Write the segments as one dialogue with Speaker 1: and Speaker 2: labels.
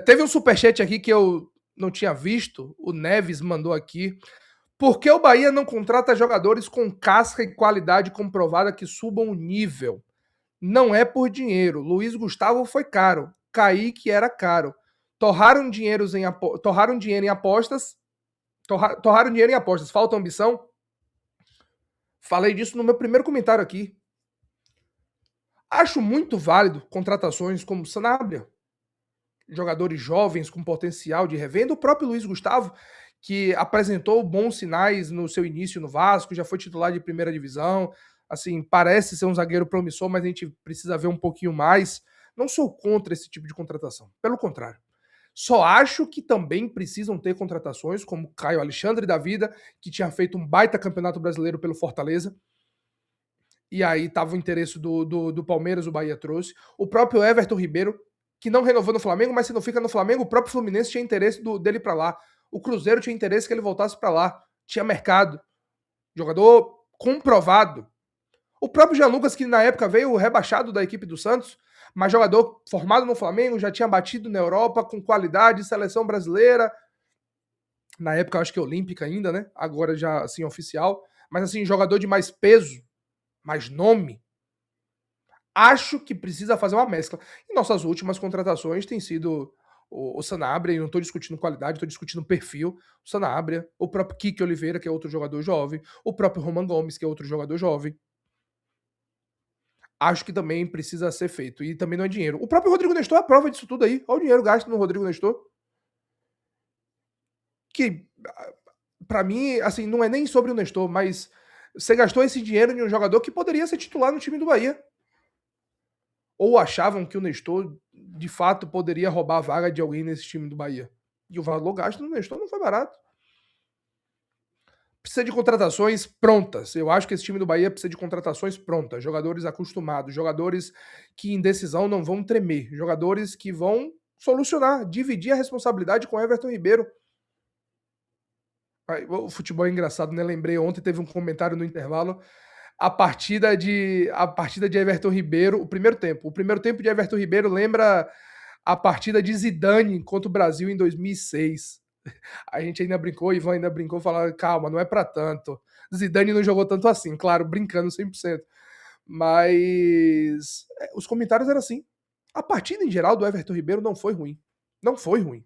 Speaker 1: Teve um superchat aqui que eu não tinha visto. O Neves mandou aqui. Por que o Bahia não contrata jogadores com casca e qualidade comprovada que subam o nível? Não é por dinheiro. Luiz Gustavo foi caro. Kaique era caro. Torraram dinheiro em apostas. Torraram dinheiro em apostas. Falta ambição? Falei disso no meu primeiro comentário aqui. Acho muito válido contratações como Sanabria, jogadores jovens com potencial de revenda. O próprio Luiz Gustavo, que apresentou bons sinais no seu início no Vasco, já foi titular de primeira divisão. Assim, parece ser um zagueiro promissor, mas a gente precisa ver um pouquinho mais. Não sou contra esse tipo de contratação. Pelo contrário. Só acho que também precisam ter contratações como Caio Alexandre da vida, que tinha feito um baita campeonato brasileiro pelo Fortaleza. E aí estava o interesse do Palmeiras, o Bahia trouxe. O próprio Everton Ribeiro, que não renovou no Flamengo, mas se não fica no Flamengo, o próprio Fluminense tinha interesse dele para lá. O Cruzeiro tinha interesse que ele voltasse para lá. Tinha mercado. Jogador comprovado. O próprio Jean Lucas, que na época veio rebaixado da equipe do Santos, mas jogador formado no Flamengo, já tinha batido na Europa com qualidade, seleção brasileira. Na época, acho que olímpica ainda, né? Agora já, assim, oficial. Mas, assim, jogador de mais peso, mais nome. Acho que precisa fazer uma mescla. E nossas últimas contratações têm sido o Sanabria, e não estou discutindo qualidade, estou discutindo perfil. O Sanabria, o próprio Kike Oliveira, que é outro jogador jovem, o próprio Roman Gomes, que é outro jogador jovem. Acho que também precisa ser feito. E também não é dinheiro. O próprio Rodrigo Nestor é a prova disso tudo aí. Olha o dinheiro gasto no Rodrigo Nestor. Que, para mim, assim, não é nem sobre o Nestor, mas você gastou esse dinheiro em um jogador que poderia ser titular no time do Bahia. Ou achavam que o Nestor, de fato, poderia roubar a vaga de alguém nesse time do Bahia. E o valor gasto no Nestor não foi barato. Precisa de contratações prontas. Eu acho que esse time do Bahia precisa de contratações prontas. Jogadores acostumados, jogadores que em decisão não vão tremer, jogadores que vão solucionar, dividir a responsabilidade com o Everton Ribeiro. O futebol é engraçado, né? Lembrei ontem, teve um comentário no intervalo. A partida de Everton Ribeiro, o primeiro tempo de Everton Ribeiro lembra a partida de Zidane contra o Brasil em 2006. A gente ainda brincou, o Ivan ainda brincou, falando, calma, não é para tanto. Zidane não jogou tanto assim, claro, brincando 100%. Mas os comentários eram assim. A partida em geral do Everton Ribeiro não foi ruim. Não foi ruim.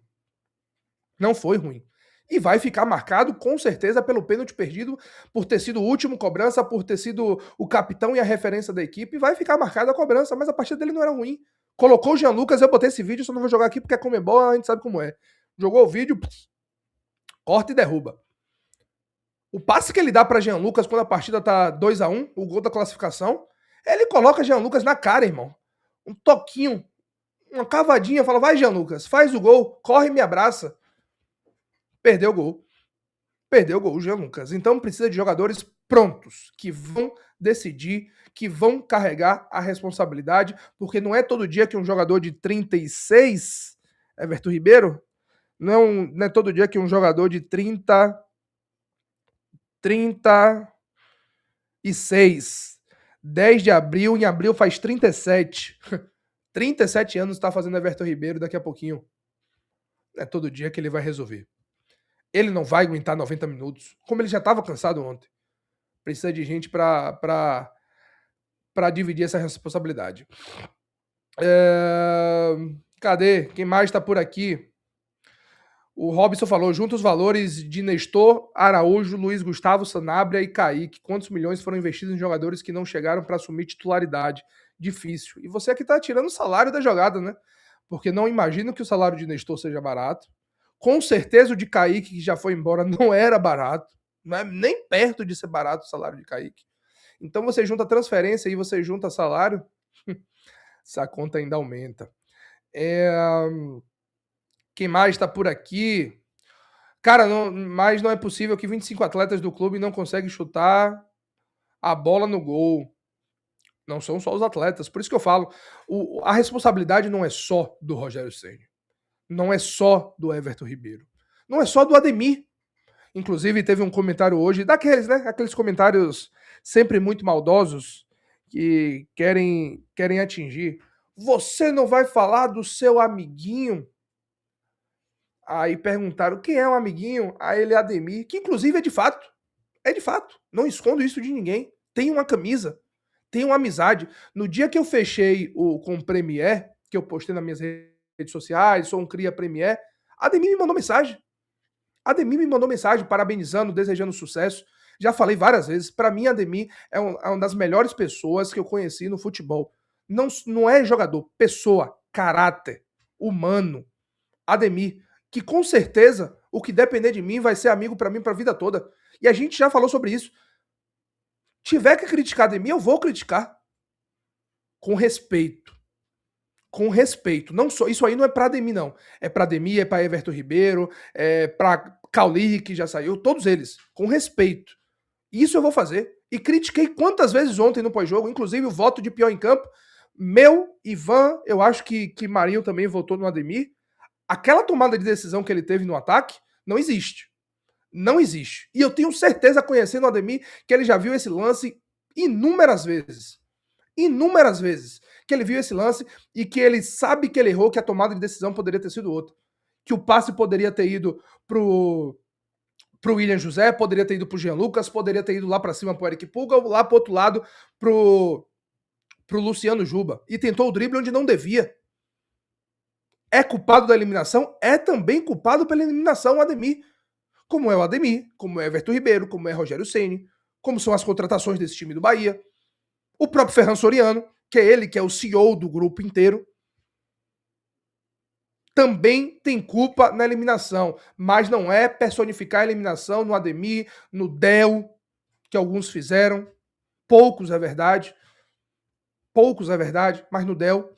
Speaker 1: Não foi ruim. E vai ficar marcado, com certeza, pelo pênalti perdido, por ter sido o último cobrança, por ter sido o capitão e a referência da equipe. Vai ficar marcada a cobrança, mas a partida dele não era ruim. Colocou o Jean Lucas, eu botei esse vídeo, só não vou jogar aqui porque é Comebol, a gente sabe como é. Jogou o vídeo, corta e derruba. O passe que ele dá para Jean Lucas quando a partida tá 2-1, o gol da classificação, ele coloca Jean Lucas na cara, irmão. Um toquinho, uma cavadinha, fala, vai Jean Lucas, faz o gol, corre e me abraça. Perdeu o gol. Perdeu o gol, Jean Lucas. Então precisa de jogadores prontos, que vão decidir, que vão carregar a responsabilidade, porque não é todo dia que um jogador de 36, Everton Ribeiro, não é todo dia que um jogador de 36, 10 de abril, em abril faz 37. 37 anos está fazendo Everton Ribeiro daqui a pouquinho. Não é todo dia que ele vai resolver. Ele não vai aguentar 90 minutos, como ele já estava cansado ontem. Precisa de gente para dividir essa responsabilidade. Cadê? Quem mais está por aqui? O Robson falou, junta os valores de Nestor, Araújo, Luiz Gustavo, Sanabria e Kaique. Quantos milhões foram investidos em jogadores que não chegaram para assumir titularidade? Difícil. E você aqui está tirando o salário da jogada, né? Porque não imagino que o salário de Nestor seja barato. Com certeza o de Kaique, que já foi embora, não era barato. Não é nem perto de ser barato o salário de Kaique. Então você junta transferência e você junta salário, essa conta ainda aumenta. Quem mais está por aqui? Cara, mas não é possível que 25 atletas do clube não conseguem chutar a bola no gol. Não são só os atletas. Por isso que eu falo, a responsabilidade não é só do Rogério Ceni. Não é só do Everton Ribeiro. Não é só do Ademir. Inclusive, teve um comentário hoje, daqueles, né? Aqueles comentários sempre muito maldosos que querem atingir Você não vai falar do seu amiguinho? Aí perguntaram quem é o amiguinho? Aí ele é Ademir, que inclusive é de fato. É de fato. Não escondo isso de ninguém. Tem uma camisa, tem uma amizade. No dia que eu fechei com o Premier, que eu postei nas minhas redes sociais, sou um cria Premier, Ademir me mandou mensagem. Ademir me mandou mensagem parabenizando, desejando sucesso. Já falei várias vezes, para mim Ademir é uma das melhores pessoas que eu conheci no futebol. Não é jogador, pessoa, caráter, humano. Ademir, que com certeza o que depender de mim vai ser amigo para mim para a vida toda. E a gente já falou sobre isso. Tiver que criticar Ademir, eu vou criticar com respeito. Com respeito. Não só isso aí não é para Ademir não. É para Ademir, é para Everton Ribeiro, é para Cauli que já saiu, todos eles, com respeito. Isso eu vou fazer. E critiquei quantas vezes ontem no pós-jogo, inclusive o voto de pior em campo. Meu, Ivan, eu acho que Marinho também votou no Ademir. Aquela tomada de decisão que ele teve no ataque não existe. Não existe. E eu tenho certeza, conhecendo o Ademir, que ele já viu esse lance inúmeras vezes. Inúmeras vezes. Que ele viu esse lance e que ele sabe que ele errou, que a tomada de decisão poderia ter sido outra. Que o passe poderia ter ido pro William José, poderia ter ido pro Jean Lucas, poderia ter ido lá para cima pro Eric Pulga, ou lá pro outro lado pro Luciano Juba. E tentou o drible onde não devia. É culpado da eliminação? É também culpado pela eliminação o Ademir. Como é o Ademir, como é Everton Ribeiro, como é Rogério Ceni, como são as contratações desse time do Bahia. O próprio Ferran Soriano, que é ele que é o CEO do grupo inteiro, também tem culpa na eliminação, mas não é personificar a eliminação no Ademir, no Del, que alguns fizeram. Poucos é verdade. Poucos é verdade, mas no Del.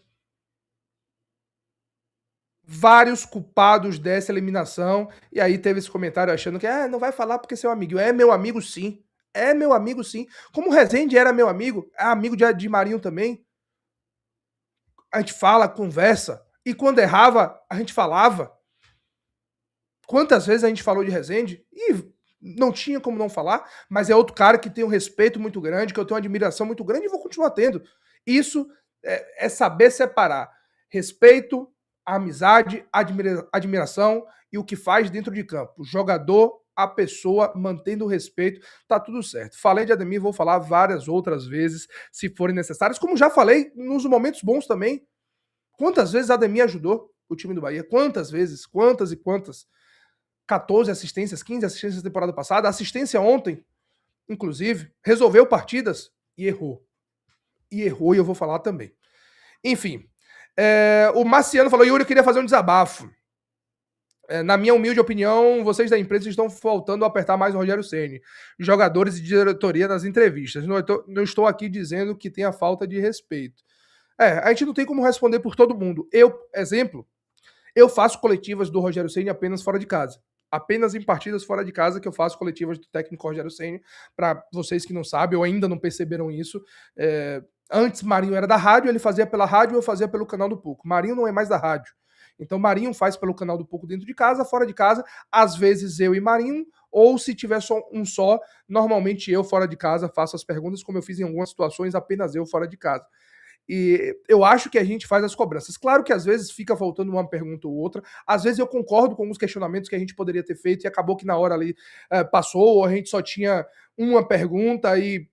Speaker 1: Vários culpados dessa eliminação. E aí teve esse comentário achando que não vai falar porque é seu amigo. É meu amigo, sim. É meu amigo, sim. Como o Rezende era meu amigo, é amigo de Marinho também. A gente fala, conversa. E quando errava, a gente falava. Quantas vezes a gente falou de Rezende? E não tinha como não falar, mas é outro cara que tem um respeito muito grande, que eu tenho uma admiração muito grande e vou continuar tendo. Isso é saber separar respeito, amizade, admiração e o que faz dentro de campo. O jogador, a pessoa, mantendo o respeito, tá tudo certo. Falei de Ademir, vou falar várias outras vezes, se forem necessárias, como já falei nos momentos bons também. Quantas vezes Ademir ajudou o time do Bahia? Quantas vezes? Quantas e quantas? 14 assistências, 15 assistências na temporada passada, assistência ontem, inclusive, resolveu partidas e errou. E errou, e eu vou falar também. Enfim, o Marciano falou, Yuri, eu queria fazer um desabafo. Na minha humilde opinião, vocês da imprensa estão faltando apertar mais o Rogério Ceni, jogadores e diretoria nas entrevistas. Não estou aqui dizendo que tenha falta de respeito. A gente não tem como responder por todo mundo. Eu faço coletivas do Rogério Ceni apenas fora de casa. Apenas em partidas fora de casa que eu faço coletivas do técnico Rogério Ceni. Para vocês que não sabem ou ainda não perceberam isso, antes Marinho era da rádio, ele fazia pela rádio, eu fazia pelo canal do Pouco. Marinho não é mais da rádio. Então Marinho faz pelo canal do Pouco dentro de casa, fora de casa, às vezes eu e Marinho, ou se tiver só um só, normalmente eu fora de casa faço as perguntas, como eu fiz em algumas situações, apenas eu fora de casa. E eu acho que a gente faz as cobranças. Claro que às vezes fica faltando uma pergunta ou outra. Às vezes eu concordo com os questionamentos que a gente poderia ter feito e acabou que na hora ali passou, ou a gente só tinha uma pergunta e,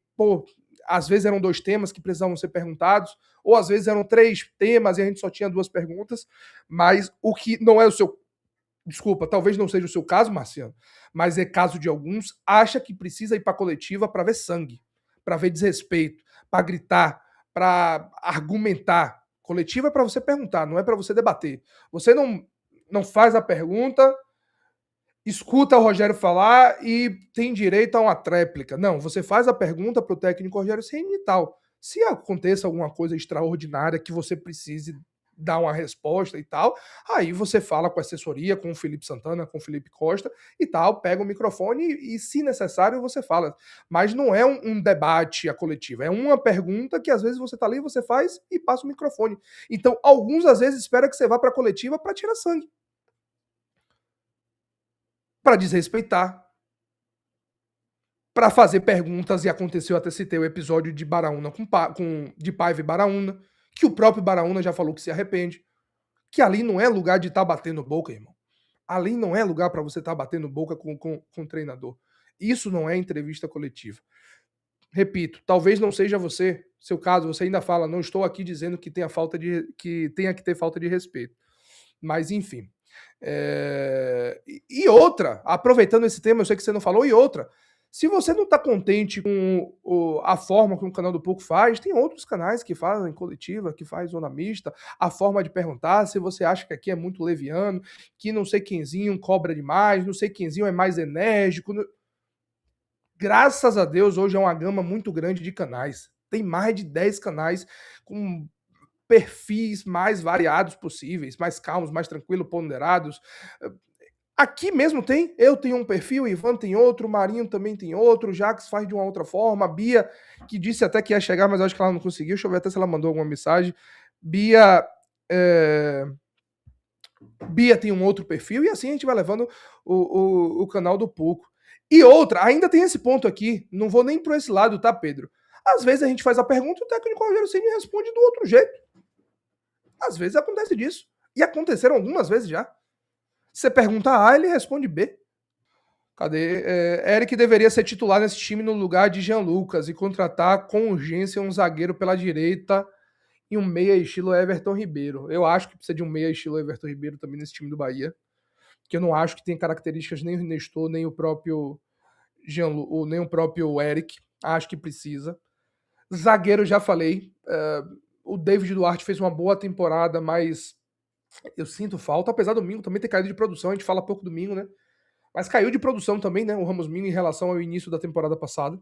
Speaker 1: às vezes eram 2 temas que precisavam ser perguntados, ou às vezes eram 3 temas e a gente só tinha 2 perguntas. Mas o que não é o seu. Desculpa, talvez não seja o seu caso, Marciano, mas é caso de alguns, acha que precisa ir para a coletiva para ver sangue, para ver desrespeito, para gritar, para argumentar. Coletiva é para você perguntar, não é para você debater. Você não faz a pergunta, escuta o Rogério falar e tem direito a uma tréplica. Não, você faz a pergunta para o técnico Rogério Ceni e tal. Se aconteça alguma coisa extraordinária que você precise dar uma resposta e tal, aí você fala com a assessoria, com o Felipe Santana, com o Felipe Costa e tal, pega o microfone e se necessário, você fala. Mas não é um debate a coletiva, é uma pergunta que às vezes você tá ali, você faz e passa o microfone. Então, alguns às vezes esperam que você vá para a coletiva para tirar sangue, para desrespeitar, para fazer perguntas, e aconteceu, até citei o episódio de Baraúna de Paiva e Baraúna, que o próprio Baraúna já falou que se arrepende, que ali não é lugar de estar batendo boca, irmão. Ali não é lugar para você estar batendo boca com o treinador. Isso não é entrevista coletiva. Repito, talvez não seja você, seu caso, você ainda fala, não estou aqui dizendo que tenha que ter falta de respeito. Mas enfim. E outra, aproveitando esse tema, eu sei que você não falou, e outra, se você não está contente com a forma que o canal do Pouco faz, tem outros canais que fazem coletiva, que faz zona mista, a forma de perguntar, se você acha que aqui é muito leviano, que não sei quemzinho cobra demais, não sei quemzinho é mais enérgico. Graças a Deus, hoje é uma gama muito grande de canais. Tem mais de 10 canais com perfis mais variados possíveis, mais calmos, mais tranquilos, ponderados. Aqui mesmo tem, eu tenho um perfil, o Ivan tem outro, o Marinho também tem outro, o Jax faz de uma outra forma, a Bia, que disse até que ia chegar, mas acho que ela não conseguiu, deixa eu ver até se ela mandou alguma mensagem. Bia tem um outro perfil, e assim a gente vai levando o canal do Pouco. E outra, ainda tem esse ponto aqui, não vou nem por esse lado, tá, Pedro? Às vezes a gente faz a pergunta e o técnico Rogério Ceni responde do outro jeito. Às vezes acontece disso. E aconteceram algumas vezes já. Você pergunta A, ele responde B. Cadê? Eric deveria ser titular nesse time no lugar de Jean Lucas e contratar com urgência um zagueiro pela direita e um meia estilo Everton Ribeiro. Eu acho que precisa de um meia estilo Everton Ribeiro também nesse time do Bahia. Que eu não acho que tem características nem o Nestor, nem o próprio nem o próprio Eric. Acho que precisa. Zagueiro, já falei. O David Duarte fez uma boa temporada, mas eu sinto falta, apesar do Mingo também ter caído de produção. A gente fala pouco do Mingo, né? Mas caiu de produção também, né? O Ramos Mingo em relação ao início da temporada passada.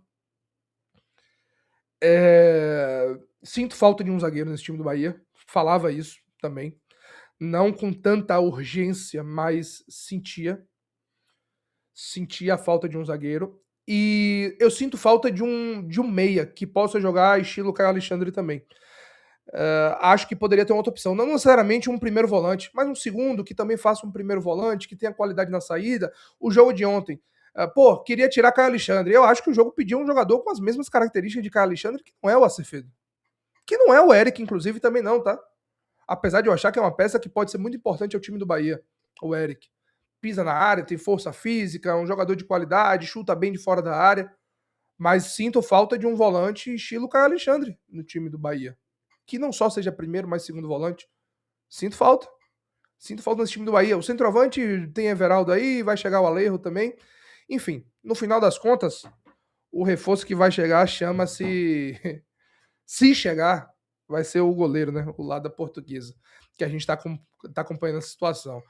Speaker 1: Sinto falta de um zagueiro nesse time do Bahia. Falava isso também. Não com tanta urgência, mas sentia a falta de um zagueiro. E eu sinto falta de um meia que possa jogar estilo Caio Alexandre também. Acho que poderia ter uma outra opção. Não necessariamente um primeiro volante, mas um segundo que também faça um primeiro volante, que tenha qualidade na saída. O jogo de ontem. Queria tirar Caio Alexandre. Eu acho que o jogo pediu um jogador com as mesmas características de Caio Alexandre, que não é o Acevedo. Que não é o Eric, inclusive, também não, tá? Apesar de eu achar que é uma peça que pode ser muito importante ao time do Bahia, o Eric. Pisa na área, tem força física, é um jogador de qualidade, chuta bem de fora da área. Mas sinto falta de um volante estilo Caio Alexandre no time do Bahia. Que não só seja primeiro, mas segundo volante. Sinto falta. Sinto falta nesse time do Bahia. O centroavante tem Everaldo aí, vai chegar o Alejo também. Enfim, no final das contas, o reforço que vai chegar chama-se... Se chegar, vai ser o goleiro, né? O lado da Portuguesa. Que a gente tá acompanhando essa situação.